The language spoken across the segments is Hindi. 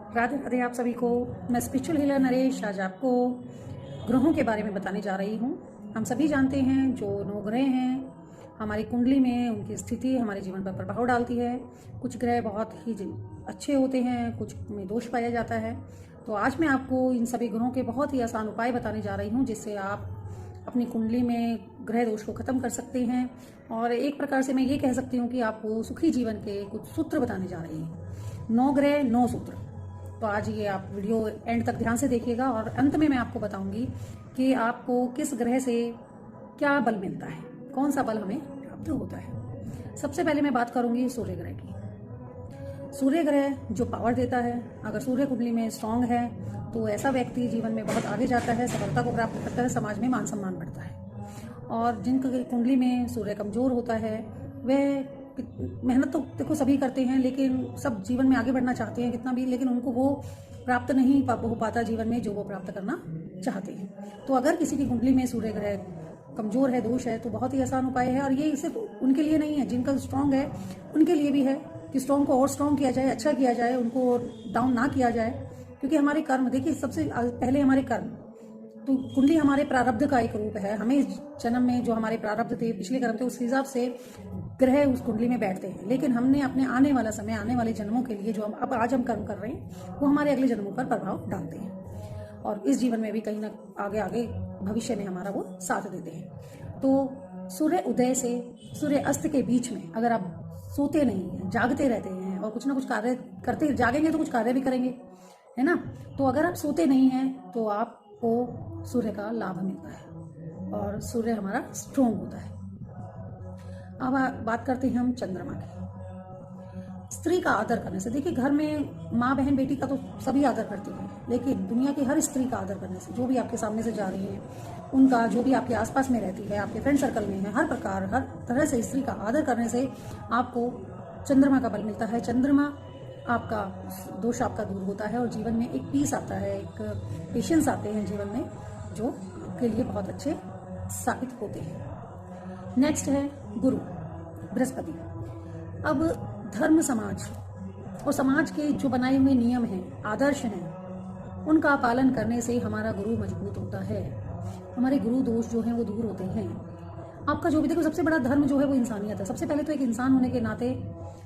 राधे राधे आप सभी को। मैं स्पिरिचुअल हीलर नरेश आज आपको ग्रहों के बारे में बताने जा रही हूँ। हम सभी जानते हैं जो 9 ग्रह हैं हमारी कुंडली में, उनकी स्थिति हमारे जीवन पर प्रभाव डालती है। कुछ ग्रह बहुत ही अच्छे होते हैं, कुछ में दोष पाया जाता है। तो आज मैं आपको इन सभी ग्रहों के बहुत ही आसान उपाय बताने जा रही हूँ जिससे आप अपनी कुंडली में ग्रह दोष को खत्म कर सकते हैं। और एक प्रकार से मैं ये कह सकती हूँ कि आपको सुखी जीवन के कुछ सूत्र बताने जा रही हूँ। 9 ग्रह 9 सूत्र। तो आज ये आप वीडियो एंड तक ध्यान से देखिएगा और अंत में मैं आपको बताऊंगी कि आपको किस ग्रह से क्या बल मिलता है, कौन सा बल हमें प्राप्त होता है। सबसे पहले मैं बात करूंगी सूर्य ग्रह की। सूर्य ग्रह जो पावर देता है, अगर सूर्य कुंडली में स्ट्रांग है तो ऐसा व्यक्ति जीवन में बहुत आगे जाता है, सफलता को प्राप्त करता है, समाज में मान सम्मान बढ़ता है। और जिनकी कुंडली में सूर्य कमजोर होता है वह मेहनत तो देखो सभी करते हैं, लेकिन सब जीवन में आगे बढ़ना चाहते हैं कितना भी, लेकिन उनको वो प्राप्त नहीं हो पाता जीवन में जो वो प्राप्त करना चाहते हैं। तो अगर किसी की कुंडली में सूर्य ग्रह कमजोर है, दोष है, तो बहुत ही आसान उपाय है। और ये सिर्फ उनके लिए नहीं है, जिनका स्ट्रांग है उनके लिए भी है कि स्ट्रांग को और स्ट्रांग किया जाए, अच्छा किया जाए, उनको डाउन ना किया जाए। क्योंकि हमारे कर्म, देखिए सबसे पहले हमारे कर्म, तो कुंडली हमारे प्रारब्ध का एक रूप है। हमें इस जन्म में जो हमारे प्रारब्ध थे, पिछले कर्म थे, उस हिसाब से ग्रह उस कुंडली में बैठते हैं। लेकिन हमने अपने आने वाला समय, आने वाले जन्मों के लिए जो हम आज कर्म कर रहे हैं वो हमारे अगले जन्मों पर प्रभाव डालते हैं और इस जीवन में भी कहीं ना आगे भविष्य में हमारा वो साथ देते हैं। तो सूर्य उदय से सूर्य अस्त के बीच में अगर आप सोते नहीं हैं, जागते रहते हैं और कुछ ना कुछ कार्य करते, जागेंगे तो कुछ कार्य भी करेंगे, है ना। तो अगर आप सोते नहीं हैं तो आपको सूर्य का लाभ मिलता है और सूर्य हमारा स्ट्रोंग होता है। अब बात करते हैं हम चंद्रमा की। स्त्री का आदर करने से, देखिए घर में माँ बहन बेटी का तो सभी आदर करती हैं, लेकिन दुनिया की हर स्त्री का आदर करने से, जो भी आपके सामने से जा रही है उनका, जो भी आपके आसपास में रहती है, आपके फ्रेंड सर्कल में है, हर प्रकार हर तरह से स्त्री का आदर करने से आपको चंद्रमा का बल मिलता है। चंद्रमा आपका दोष आपका दूर होता है और जीवन में एक पीस आता है, एक पेशेंस आते हैं जीवन में, जो आपके लिए बहुत अच्छे साबित होते हैं। नेक्स्ट है गुरु बृहस्पति। अब धर्म, समाज और समाज के जो बनाए हुए नियम हैं, आदर्श हैं, उनका पालन करने से हमारा गुरु मजबूत होता है, हमारे गुरु दोष जो हैं वो दूर होते हैं। आपका जो भी, देखो सबसे बड़ा धर्म जो है वो इंसानियत है। सबसे पहले तो एक इंसान होने के नाते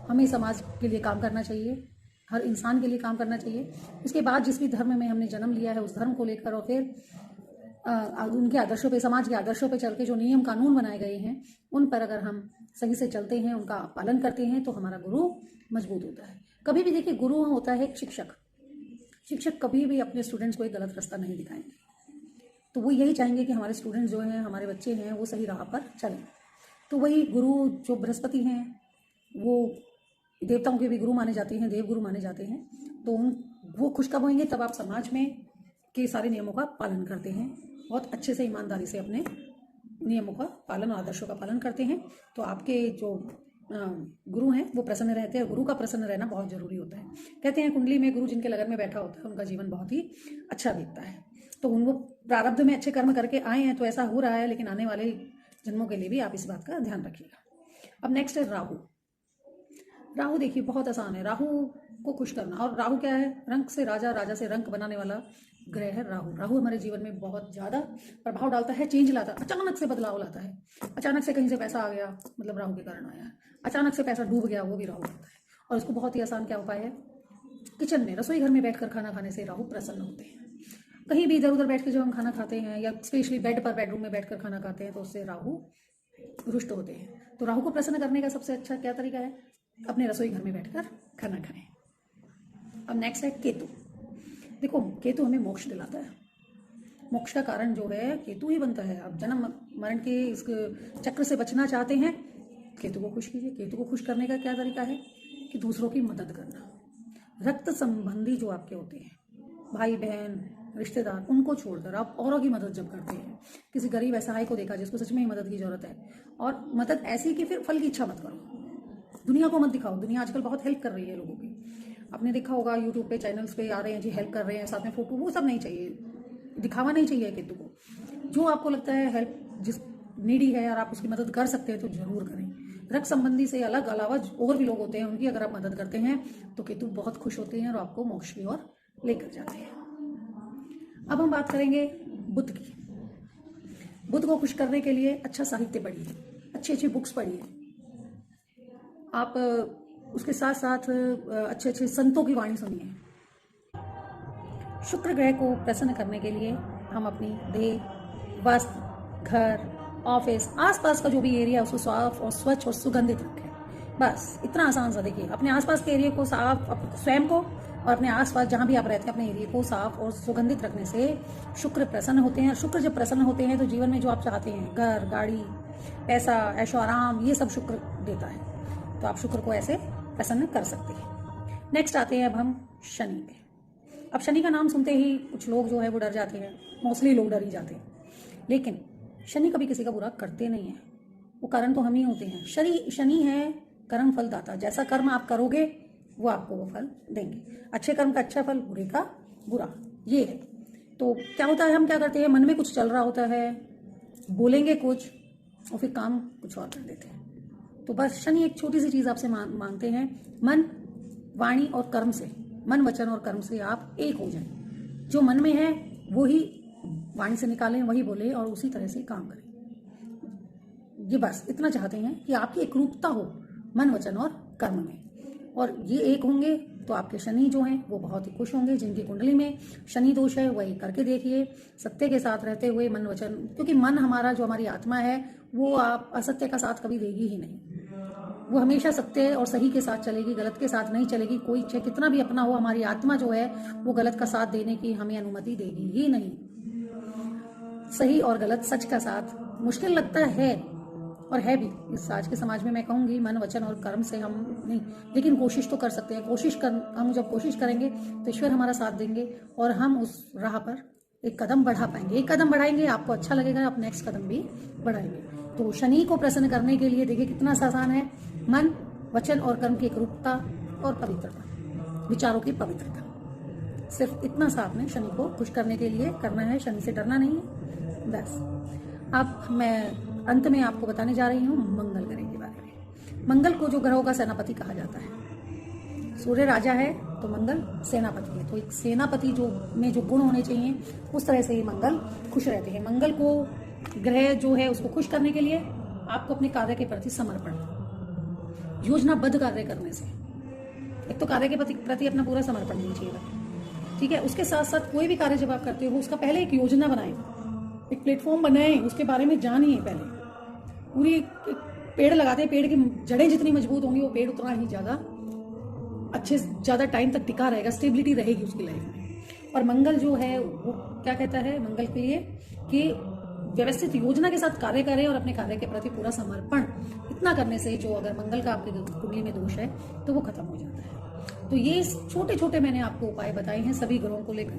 हमें समाज के लिए काम करना चाहिए, हर इंसान के लिए काम करना चाहिए। उसके बाद जिस भी धर्म में हमने जन्म लिया है उस धर्म को लेकर और फिर उनके आदर्शों पे, समाज के आदर्शों पे चल के जो नियम कानून बनाए गए हैं उन पर अगर हम सही से चलते हैं, उनका पालन करते हैं तो हमारा गुरु मजबूत होता है। कभी भी देखिए गुरु होता है एक शिक्षक। शिक्षक कभी भी अपने स्टूडेंट्स को एक गलत रास्ता नहीं दिखाएंगे, तो वो यही चाहेंगे कि हमारे स्टूडेंट्स जो हैं, हमारे बच्चे हैं, वो सही राह पर चलें। तो वही गुरु जो बृहस्पति हैं वो देवताओं के भी गुरु माने जाते हैं, देव गुरु माने जाते हैं। तो वो खुश कब होंगे, तब आप समाज में के सारे नियमों का पालन करते हैं, बहुत अच्छे से ईमानदारी से अपने नियमों का पालन और आदर्शों का पालन करते हैं, तो आपके जो गुरु हैं वो प्रसन्न रहते हैं। गुरु का प्रसन्न रहना बहुत जरूरी होता है। कहते हैं कुंडली में गुरु जिनके लगन में बैठा होता है उनका जीवन बहुत ही अच्छा बीतता है। तो उनको प्रारब्ध में अच्छे कर्म करके आए हैं तो ऐसा हो रहा है, लेकिन आने वाले जन्मों के लिए भी आप इस बात का ध्यान रखिएगा। अब नेक्स्ट है राहु। राहु देखिए बहुत आसान है राहु को खुश करना। और राहु क्या है, रंक से राजा, राजा से रंक बनाने वाला ग्रह है राहु। राहु हमारे जीवन में बहुत ज्यादा प्रभाव डालता है, चेंज लाता है, अचानक से बदलाव लाता है। अचानक से कहीं से पैसा आ गया, मतलब राहु के कारण आया है। अचानक से पैसा डूब गया, वो भी राहु करता है। और इसको बहुत ही आसान क्या उपाय है, किचन में, रसोई घर में बैठकर खाना खाने से राहु प्रसन्न होते हैं। कहीं भी इधर उधर बैठ के जब हम खाना खाते हैं या स्पेशली बेड पर, बेडरूम में बैठकर खाना खाते हैं तो उससे राहु रुष्ट होते हैं। तो राहु को प्रसन्न करने का सबसे अच्छा क्या तरीका है, अपने रसोई घर में बैठकर खाना खाएं। अब नेक्स्ट है केतु। देखो केतु हमें मोक्ष दिलाता है। मोक्ष का कारण जो है केतु ही बनता है। आप जन्म मरण के इस चक्र से बचना चाहते हैं, केतु को खुश कीजिए। केतु को खुश करने का क्या तरीका है कि दूसरों की मदद करना। रक्त संबंधी जो आपके होते हैं, भाई बहन रिश्तेदार, उनको छोड़कर आप औरों की मदद जब करते हैं, किसी गरीब असहाय को देखा जिसको सच में ही मदद की जरूरत है, और मदद ऐसी कि फिर फल की इच्छा मत करो, दुनिया को मत दिखाओ। दुनिया आजकल बहुत हेल्प कर रही है लोगों की, आपने देखा होगा यूट्यूब पे चैनल्स पे आ रहे हैं जी, हेल्प कर रहे हैं, साथ में फोटो, वो सब नहीं चाहिए, दिखावा नहीं चाहिए केतु को। जो आपको लगता है हेल्प जिस नीडी है और आप उसकी मदद कर सकते हैं तो जरूर करें। रक्त संबंधी से अलग अलावा और भी लोग होते हैं, उनकी अगर आप मदद करते हैं तो केतु बहुत खुश होते हैं और आपको मोक्ष की ओर लेकर जाते हैं। अब हम बात करेंगे बुध की। बुध को खुश करने के लिए अच्छा साहित्य पढ़िए, अच्छी अच्छी बुक्स पढ़िए। आप उसके साथ साथ अच्छे अच्छे संतों की वाणी सुनिए। शुक्र ग्रह को प्रसन्न करने के लिए हम अपनी देह, वस्त्र, घर, ऑफिस, आसपास का जो भी एरिया उसको साफ और स्वच्छ और सुगंधित रखें। बस इतना आसान सा। देखिए, अपने आसपास के एरिया को साफ, स्वयं को और अपने आसपास जहाँ भी आप रहते हैं अपने एरिया को साफ और सुगंधित रखने से शुक्र प्रसन्न होते हैं। और शुक्र जब प्रसन्न होते हैं तो जीवन में जो आप चाहते हैं, घर, गाड़ी, पैसा, ऐशो आराम, ये सब शुक्र देता है। तो आप शुक्र को ऐसे प्रसन्न कर सकते हैं। नेक्स्ट आते हैं अब हम शनि पे। अब शनि का नाम सुनते ही कुछ लोग जो है वो डर जाते हैं, मोस्टली लोग डर ही जाते हैं, लेकिन शनि कभी किसी का बुरा करते नहीं है। वो कारण तो हम ही होते हैं। शनि है कर्म फल दाता। जैसा कर्म आप करोगे वो आपको वो फल देंगे। अच्छे कर्म का अच्छा फल, बुरे का बुरा, ये है। तो क्या होता है, हम क्या करते हैं, मन में कुछ चल रहा होता है, बोलेंगे कुछ और फिर काम कुछ और कर देते हैं। तो बस शनि एक छोटी सी चीज आपसे मांगते हैं, मन, वाणी और कर्म से, मन, वचन और कर्म से आप एक हो जाएं। जो मन में है वो ही वाणी से निकालें, वही बोले और उसी तरह से काम करें। ये बस इतना चाहते हैं कि आपकी एकरूपता हो मन, वचन और कर्म में, और ये एक होंगे तो आपके शनि जो हैं वो बहुत ही खुश होंगे। जिनकी कुंडली में शनि दोष है वही करके देखिए, सत्य के साथ रहते हुए मन, वचन, क्योंकि मन हमारा, जो हमारी आत्मा है, वो आप असत्य का साथ कभी देगी ही नहीं। वो हमेशा सत्य और सही के साथ चलेगी, गलत के साथ नहीं चलेगी। कोई चाहे कितना भी अपना हो, हमारी आत्मा जो है वो गलत का साथ देने की हमें अनुमति देगी ही नहीं। सही और गलत, सच का साथ मुश्किल लगता है और है भी इस आज के समाज में। मैं कहूंगी मन, वचन और कर्म से हम नहीं, लेकिन कोशिश तो कर सकते हैं। हम जब कोशिश करेंगे तो ईश्वर हमारा साथ देंगे और हम उस राह पर एक कदम बढ़ा पाएंगे। एक कदम बढ़ाएंगे, आपको अच्छा लगेगा, आप नेक्स्ट कदम भी बढ़ाएंगे। तो शनि को प्रसन्न करने के लिए देखिए कितना आसान है, मन, वचन और कर्म की एकरूपता और पवित्रता, विचारों की पवित्रता। सिर्फ इतना सा आपने शनि को खुश करने के लिए करना है। शनि से डरना नहीं है बस। अब मैं अंत में आपको बताने जा रही हूँ मंगल ग्रह के बारे में। मंगल को जो ग्रहों का सेनापति कहा जाता है, सूर्य राजा है तो मंगल सेनापति है। तो एक सेनापति जो गुण होने चाहिए, उस तरह से ही मंगल खुश रहते हैं। मंगल को ग्रह जो है उसको खुश करने के लिए आपको अपने कार्य के प्रति समर्पण, योजनाबद्ध कार्य करने से, एक तो कार्य के प्रति अपना पूरा समर्पण दीजिएगा, ठीक है। उसके साथ साथ कोई भी कार्य जब आप करते हो उसका पहले एक योजना बनाएं, एक प्लेटफॉर्म बनाएं, उसके बारे में जानिए पहले। पूरी पेड़ लगाते हैं, पेड़ की जड़ें जितनी मजबूत होंगी वो पेड़ उतना ही ज्यादा टाइम तक टिका रहेगा, स्टेबिलिटी रहेगी उसकी लाइफ में। और मंगल जो है वो क्या कहता है मंगल के लिए कि व्यवस्थित योजना के साथ कार्य करें और अपने कार्य के प्रति पूरा समर्पण। इतना करने से जो अगर मंगल का आपकी कुंडली में दोष है तो वो खत्म हो जाता है। तो ये छोटे छोटे मैंने आपको उपाय बताए हैं सभी ग्रहों को लेकर।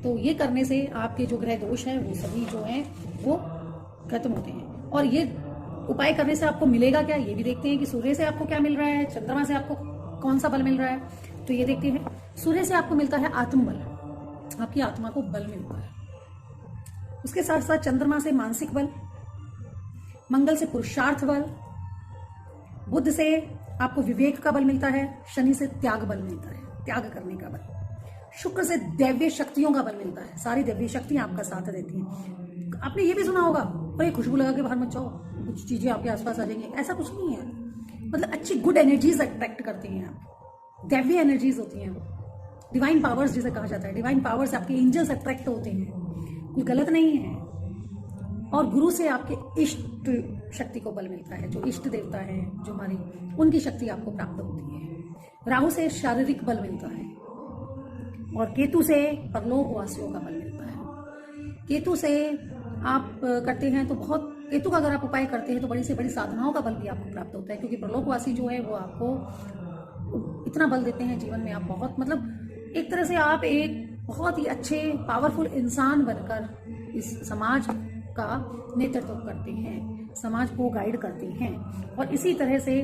तो ये करने से आपके जो ग्रह दोष हैं वो सभी जो हैं वो खत्म होते हैं। और ये उपाय करने से आपको मिलेगा क्या, ये भी देखते हैं कि सूर्य से आपको क्या मिल रहा है, चंद्रमा से आपको कौन सा बल मिल रहा है। तो ये देखते हैं, सूर्य से आपको मिलता है आत्मबल, आपकी आत्मा को बल मिलता है। उसके साथ साथ चंद्रमा से मानसिक बल, मंगल से पुरुषार्थ बल, बुध से आपको विवेक का बल मिलता है, शनि से त्याग बल मिलता है, त्याग करने का बल, शुक्र से दैवीय शक्तियों का बल मिलता है, सारी दैवीय शक्तियां आपका साथ देती हैं। आपने ये भी सुना होगा, अरे खुशबू लगा के बाहर मत जाओ, कुछ चीजें आपके आसपास आ जाएंगी। ऐसा कुछ नहीं है, मतलब अच्छी गुड एनर्जीज अट्रैक्ट करती हैं आप, दैवीय एनर्जीज होती हैं, डिवाइन पावर्स जिसे कहा जाता है। डिवाइन पावर्स आपके एंजल्स अट्रैक्ट होते हैं, कोई गलत नहीं है। और गुरु से आपके इष्ट शक्ति को बल मिलता है, जो इष्ट देवता है जो हमारी, उनकी शक्ति आपको प्राप्त होती है। राहु से शारीरिक बल मिलता है और केतु से परलोकवासियों का बल मिलता है। केतु से आप करते हैं तो बहुत, केतु का अगर आप उपाय करते हैं तो बड़ी से बड़ी साधनाओं का बल भी आपको प्राप्त होता है, क्योंकि परलोकवासी जो है वो आपको इतना बल देते हैं जीवन में। आप बहुत, मतलब एक तरह से आप एक बहुत ही अच्छे पावरफुल इंसान बनकर इस समाज का नेतृत्व करते हैं, समाज को गाइड करते हैं। और इसी तरह से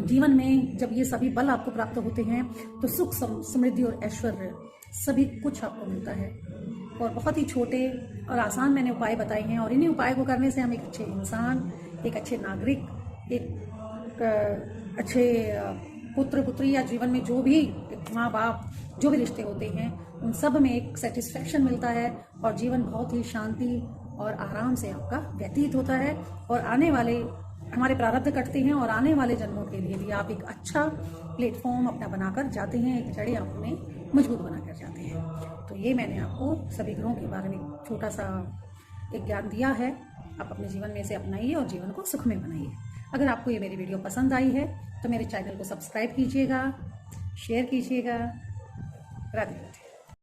जीवन में जब ये सभी बल आपको प्राप्त होते हैं तो सुख, समृद्धि और ऐश्वर्य सभी कुछ आपको मिलता है। और बहुत ही छोटे और आसान मैंने उपाय बताए हैं, और इन्हीं उपाय को करने से हम एक अच्छे इंसान, एक अच्छे नागरिक, एक अच्छे पुत्र पुत्री या जीवन में जो भी माँ बाप जो भी रिश्ते होते हैं उन सब में एक सेटिस्फैक्शन मिलता है और जीवन बहुत ही शांति और आराम से आपका व्यतीत होता है और आने वाले हमारे प्रारब्ध कटते हैं और आने वाले जन्मों के लिए भी आप एक अच्छा प्लेटफॉर्म अपना बनाकर जाते हैं, एक जड़ें अपने मजबूत बनाकर जाते हैं। तो ये मैंने आपको सभी ग्रहों के बारे में छोटा सा एक ज्ञान दिया है। आप अपने जीवन में इसे अपनाइए और जीवन को सुखमय बनाइए। अगर आपको ये मेरी वीडियो पसंद आई है तो मेरे चैनल को सब्सक्राइब कीजिएगा, शेयर कीजिएगा। राधे राधे।